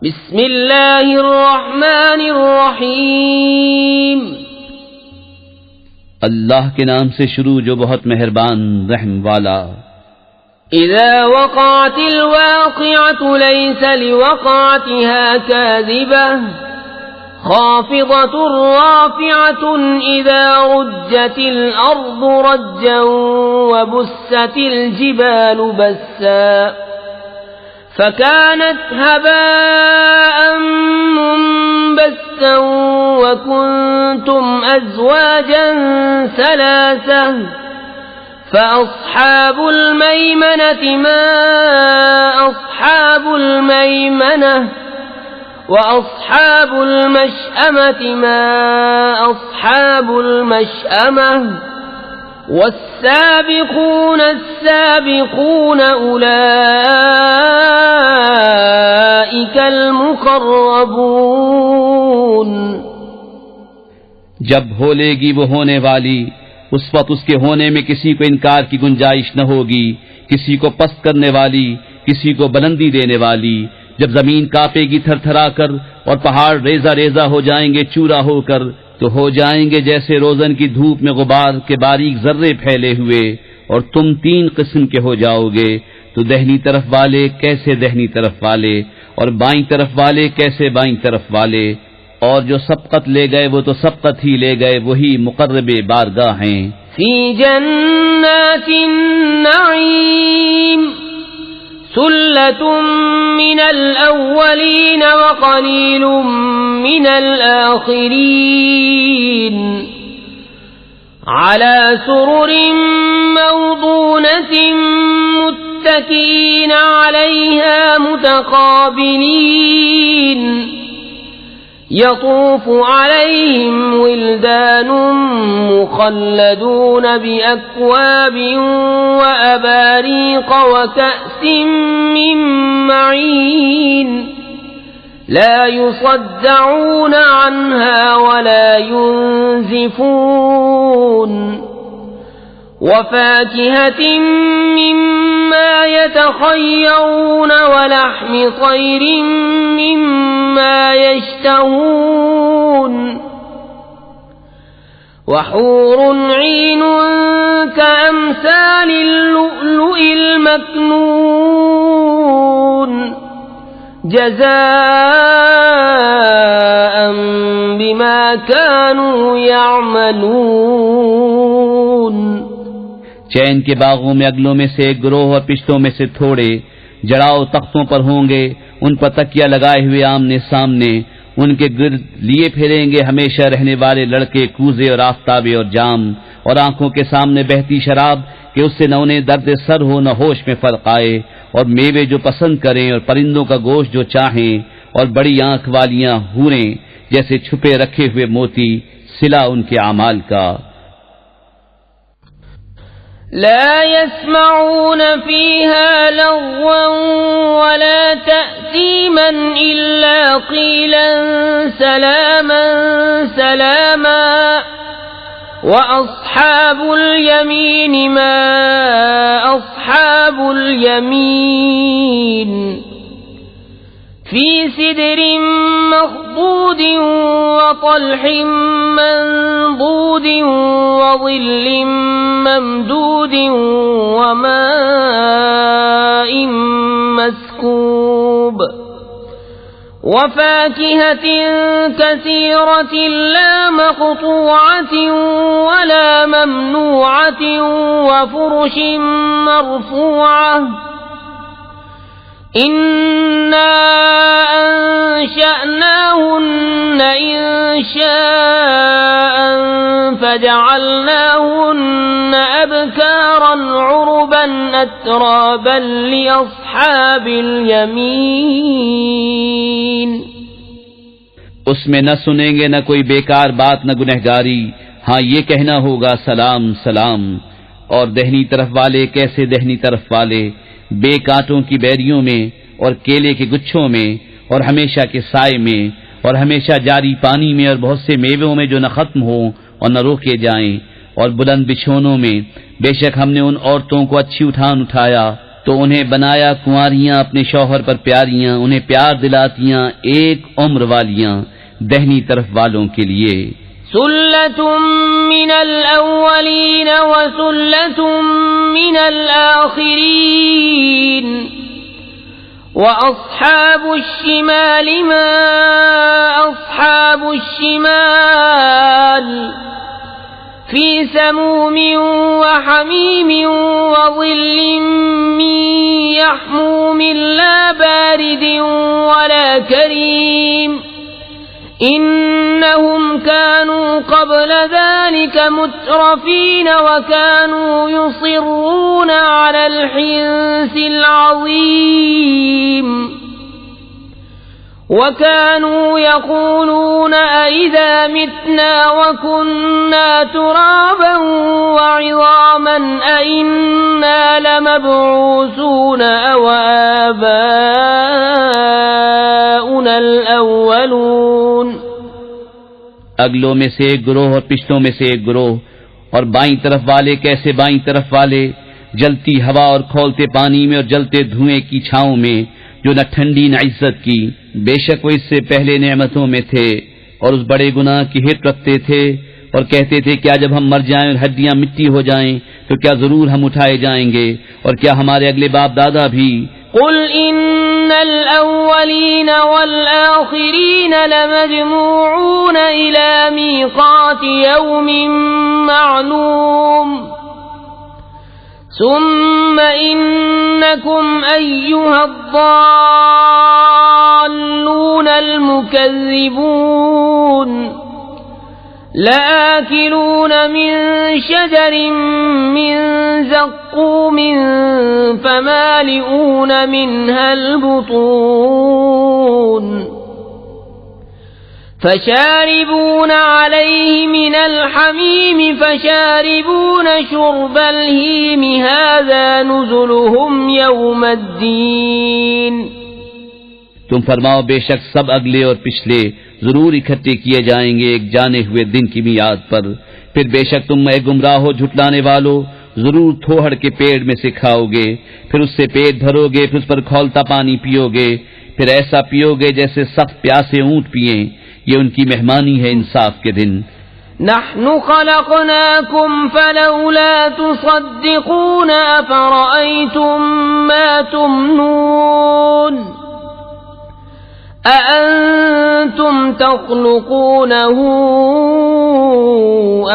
बिस्मिल्लाहिर्रहमानिर्रहीम। अल्लाह के नाम से शुरू जो बहुत मेहरबान रहम वाला। इज़ा वक़अतिल वाक़िअतु लैसा लिवक़अतिहा काज़िबह खाफ़िज़तुर राफ़िअतुन इज़ा रुज्जतिल अर्दु रज्जन व बुस्सतिल जिबालु बस्सा फकानत हबाअन मुंबस्सन व कुंतुम अज़वाजन सलासा फ़अस्हाबुल मैमनति मा अस्हाबुल मैमनह व अस्हाबुल मशअमति मा अस्हाबुल मशअमह वस्साबिक़ून अस्साबिक़ून उलाइकल मुक़र्रबून। जब होलेगी वो होने वाली, उस वक्त उसके होने में किसी को इनकार की गुंजाइश न होगी, किसी को पस्त करने वाली, किसी को बुलंदी देने वाली। जब जमीन कांपेगी थरथरा कर और पहाड़ रेजा रेजा हो जाएंगे चूरा होकर, तो हो जाएंगे जैसे रोजन की धूप में गुबार के बारीक जर्रे फैले हुए, और तुम 3 किस्म के हो जाओगे, तो दहनी तरफ वाले कैसे दहनी तरफ वाले, और बाईं तरफ वाले कैसे बाईं तरफ वाले। और जो सबकत ले गए वो तो सबकत ही ले गए, वही मुकर्रबे बारगाह हैं। फी जन्नातिन नईम सुल्लतुम मिनल अव्वलीन व क़लीलुम मिनल आखिरीन अला सुरुरिन मौदूनतिन मुत्तकीन अलैहा मुतक़ाबिलीन यतूफ़ु अलैहिम विल्दानुम मुख़ल्लदून बिअक्वाबिन व अबारीक़ व कअसिन मिन मईन ला युसद्दऊन अन्हा व ला युनज़िफून व फ़ाकिहतिन मिम्मा यतख़य्यरून व लहमि तैरिन मिम्मा यश्तहून व हूरुन ईनुन कअम्सालिल लुअलुइल मक्नून जज़ाअन बिमा कानू यअमलून। चैन के बागों में अगलों में से एक गिरोह और पिछलों में से थोड़े जड़ाओ तख्तों पर होंगे, उन पर तकिया लगाए हुए आमने सामने। उनके गिर्द लिए फिरेंगे हमेशा रहने वाले लड़के, कूजे और आफताबे और जाम, और आंखों के सामने बहती शराब कि उससे न उन्हें दर्द सर हो न होश में फर्क आए, और मेवे जो पसंद करें और परिंदों का गोश्त जो चाहें, और बड़ी आंख वालियां हूरें जैसे छुपे रखे हुए मोती, सिला उनके आमाल का। ला यस्मऊन फीहा लग़वन वला तअसीमन इल्ला क़ीलन सलामन सलामा व अस्हाबुल यमीन मा अस्हाबुल यमीन फी सिदरिन मख़दूदिन व तल्हिन मंदूदिन व ज़िल्लिन ममदूदिन व माइन मस्कूब व फ़ाकिहतिन कसीरतिन ला मक़तूअतिन व ला ममनूअतिन व फ़ुरुशिन मरफ़ूअह इन्ना अंशअनाहुन्न इंशाअन फजअलनाहुन्न अबकारन उरुबन अतराबन लिअस्हाबिल यमीन। उसमें न सुनेंगे न कोई बेकार बात न गुनहगारी, हाँ ये कहना होगा सलाम सलाम। और दहनी तरफ वाले कैसे दहनी तरफ वाले, बेकांटों की बैरियों में और केले के गुच्छों में और हमेशा के साए में और हमेशा जारी पानी में और बहुत से मेवों में जो न खत्म हो और न रोके जाएं, और बुलंद बिछोनों में। बेशक हमने उन औरतों को अच्छी उठान उठाया तो उन्हें बनाया कुंवारियां अपने शौहर पर प्यारियां, उन्हें प्यार दिलातियां एक उम्र वालियां दहनी तरफ वालों के लिए। सुल्लतुम मिनल अव्वलीन व सुल्लतुम मिनल आखिरीन व अस्हाबुश शिमाल मा अस्हाबुश शिमाल फी समूमिन व हमीमिन व ज़िल्लिन मिन यहमूमिन ला बारिदिन वला करीम इन्नहुम कानू क़ब्ल ज़ालिक मुत्रफ़ीन व कानू युसिर्रून अलल हिंसिल अज़ीम व कानू यक़ूलून अइज़ा मितना व कुन्ना तुराबन व इज़ामन अइन्ना लमबऊसून अव आबाउनल अव्वलून। अगलों में से एक गिरोह और पिछलों में से एक गिरोह, और बाईं तरफ वाले कैसे बाईं तरफ वाले, जलती हवा और खौलते पानी में और जलते धुएं की छांव में, जो न ठंडी न इज्जत की। बेशक वो इससे पहले नेमतों में थे और उस बड़े गुनाह की हित रखते थे और कहते थे क्या जब हम मर जाएं और हड्डियां मिट्टी हो जाएं तो क्या जरूर हम उठाए जाएंगे, और क्या हमारे अगले बाप दादा भी। कुल इन्नल अव्वलीन वल आखिरीन लमजमूऊन इला मीक़ाति यौमिन मअलूम सुम्म इन्नकुम अय्युहद्दाल्लूनल मुकज़्ज़िबून लआकिलून मिन शजरिन मिन ज़क़्क़ूमिन फमालिऊन मिनहल बुतून फशारिबून अलैहि मिनल हमीम फशारिबून शुर्बल हीम हाज़ा नुज़ुलुहुम यौमद्दीन। तुम फरमाओ बेशक सब अगले और पिछले जरूर इकट्ठे किए जाएंगे एक जाने हुए दिन की मियाद पर। फिर बेशक तुम ए गुमराहो झुटलाने वालों जरूर थोहड़ के पेड़ में से खाओगे, फिर उससे पेट भरोगे, फिर उस पर खौलता पानी पियोगे, फिर ऐसा पियोगे जैसे सख्त प्यासे ऊंट पिए। ये उनकी मेहमानी है इंसाफ के दिन। नहनु खलक़नाकुम फलौला तुसद्दिक़ून अफ़रअय्तुम मा तुमनून अअंतुम तख़्लुक़ूनहु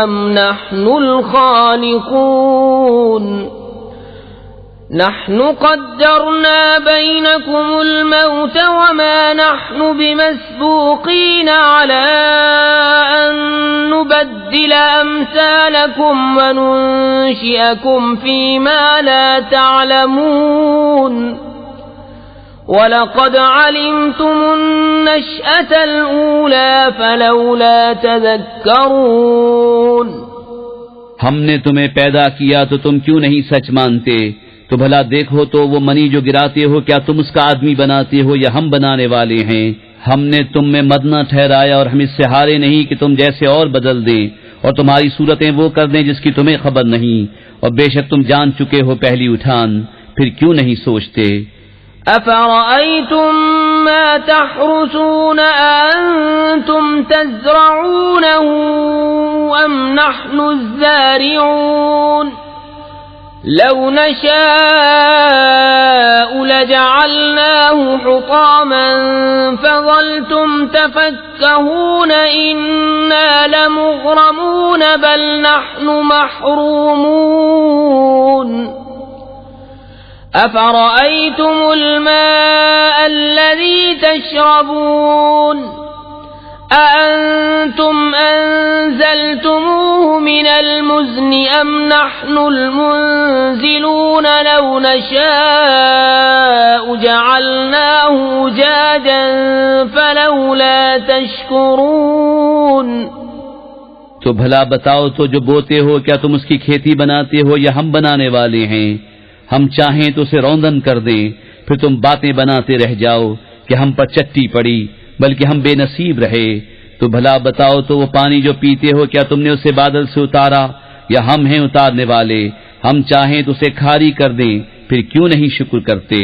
अम नहनुल ख़ालिक़ून नहनु क़द्दरना बैनकुमुल मौत वमा नहनु बिमस्बूक़ीन अला अन नुबद्दिल अम्सालकुम व नुंशिअकुम फ़ीमा ला तअलमून वलक़द अलिमतुमुन नश्अतल ऊला फलौला तज़क्करून। हमने तुम्हें पैदा किया तो तुम क्यों नहीं सच मानते? तो भला देखो तो वो मनी जो गिराते हो क्या तुम उसका आदमी बनाते हो या हम बनाने वाले हैं? हमने तुम में मदना ठहराया और हम इससे हारे नहीं कि तुम जैसे और बदल दें और तुम्हारी सूरतें वो कर दें जिसकी तुम्हें खबर नहीं, और बेशक तुम जान चुके हो पहली उठान, फिर क्यों नहीं सोचते? अफ़रअय्तुम मा तहरुसून अंतुम तज़रऊनहु अम नहनु ज़ारिऊन लौ नशाअ लजअलनाहु हुतामन फज़ल्तुम तफक्कहून इन्ना लमुग़रमून बल नहनु महरूमून। अफ़रअय्तुमुल माअ अल्लज़ी तशरबून अअंतुम अंज़लतुमूहु मिनल मुज़्नि अम नहनुल मुंज़िलून लौ नशाअ जअलनाहु उजाजन फलौला तशकुरून। तो भला बताओ तो जो बोते हो क्या तुम उसकी खेती बनाते हो या हम बनाने वाले हैं? हम चाहें तो उसे रौंदन कर दें, फिर तुम बातें बनाते रह जाओ कि हम पर चट्टी पड़ी, बल्कि हम बेनसीब रहे। तो भला बताओ तो वो पानी जो पीते हो क्या तुमने उसे बादल से उतारा या हम हैं उतारने वाले? हम चाहें तो उसे खारी कर दें, फिर क्यों नहीं शुक्र करते?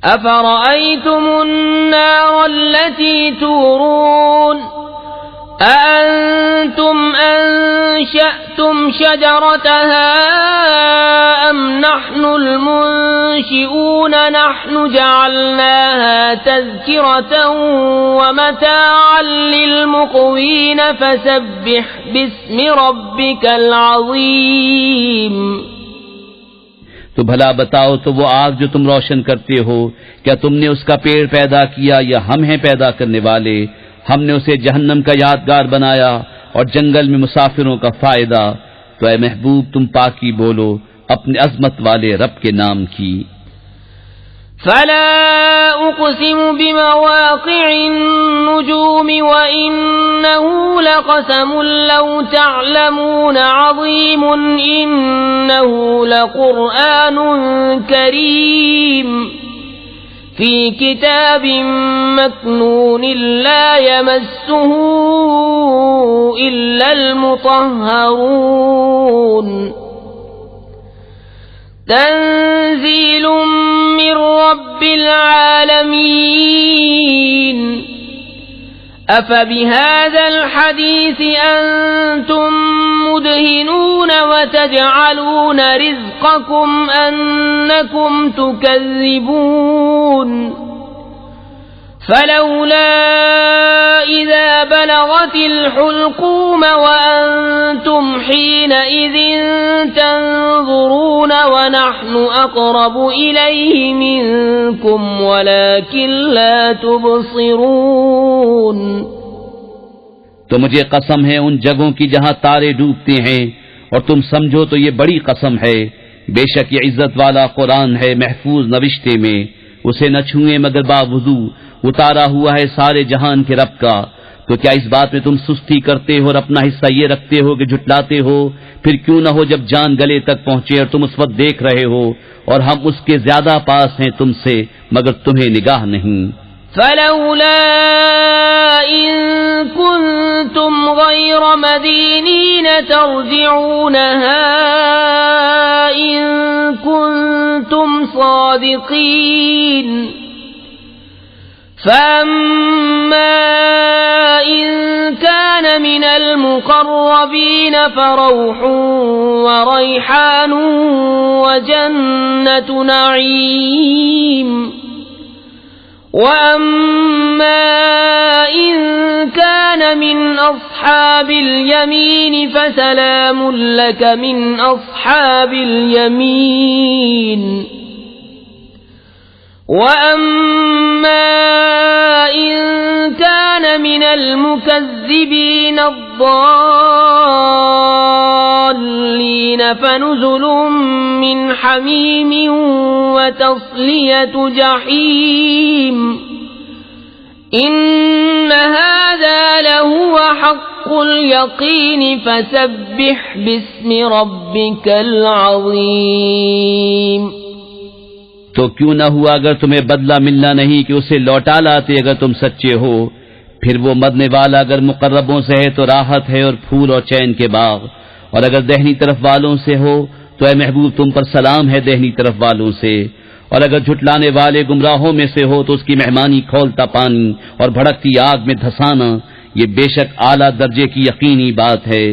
أفرأيتم النار التي تورون أأنتم أنشأتم شجرتها أم نحن المنشئون نحن جعلناها تذكرة ومتاعا للمقوين فسبح باسم ربك العظيم। तो भला बताओ, तो वो आग जो तुम रोशन करते हो, क्या तुमने उसका पेड़ पैदा किया या हम हैं पैदा करने वाले? हमने उसे जहन्नम का यादगार बनाया और जंगल में मुसाफिरों का फायदा। तो ऐ महबूब, तुम पाकी बोलो अपने अजमत वाले रब के नाम की। फला उक़सिमु बिमवाक़िअन नुजूम व इन्नहु लक़समुन लौ तअलमून अज़ीमुन इन्नहु लक़ुरआनुन करीम फी किताबिन मकनून ला यमस्सुहु इल्लल मुतह्हरून तंज़ीलुम मिर रब्बिल आलमीन अफ़बिहाज़ल हदीस अंतुम मुदहिनून वतजअलून रिज़्क़कुम अन्नकुम तुकज़्ज़िबून फलौला इज़ा बलगतिल हुल्क़ूम वअन्तुम हीनइज़िन तंज़ुरून वनहनु अक़रबु इलैहि मिनकुम वलाकिन ला तुबसिरून। तो मुझे कसम है उन जगहों की जहां तारे डूबते हैं, और तुम समझो तो ये बड़ी कसम है। बेशक ये इज्जत वाला कुरान है, महफूज नविश्ते में, उसे न छुए मगर बावुजू उतारा हुआ है सारे जहान के रब का। तो क्या इस बात में तुम सुस्ती करते हो और अपना हिस्सा ये रखते हो कि झुटलाते हो? फिर क्यों न हो जब जान गले तक पहुंचे और तुम उस वक्त देख रहे हो और हम उसके ज्यादा पास हैं तुमसे, मगर तुम्हें निगाह नहीं। फलौला इन कुंतुम गैर मदीनीन तर्जिऊनहा इन कुंतुम सादिकीन फअम्मा इन कान मिनल मुक़र्रबीन फरौहुन व रैहानुन व जन्नतु नईम वअम्मा इन कान मिन अस्हाबिल यमीन फसलामुन लक मिन अस्हाबिल यमीन वअम्मा इन कान मिनल मुकज़्ज़िबीन अद्दाल्लीन फनुज़ुलुम मिन हमीमिन व तस्लियतु जहीम इन्न हाज़ा लहुव हक़्क़ुल यक़ीन फसब्बिह बिस्मि रब्बिकल अज़ीम। तो क्यों न हुआ अगर तुम्हें बदला मिलना नहीं कि उसे लौटा लाते अगर तुम सच्चे हो। फिर वो मरने वाला अगर मुकर्रबों से है तो राहत है और फूल और चैन के बाग, और अगर दहनी तरफ वालों से हो तो ऐ महबूब तुम पर सलाम है दहनी तरफ वालों से, और अगर झुटलाने वाले गुमराहों में से हो तो उसकी मेहमानी खौलता पानी और भड़कती आग में धंसाना, ये बेशक आला दर्जे की यकीनी बात है।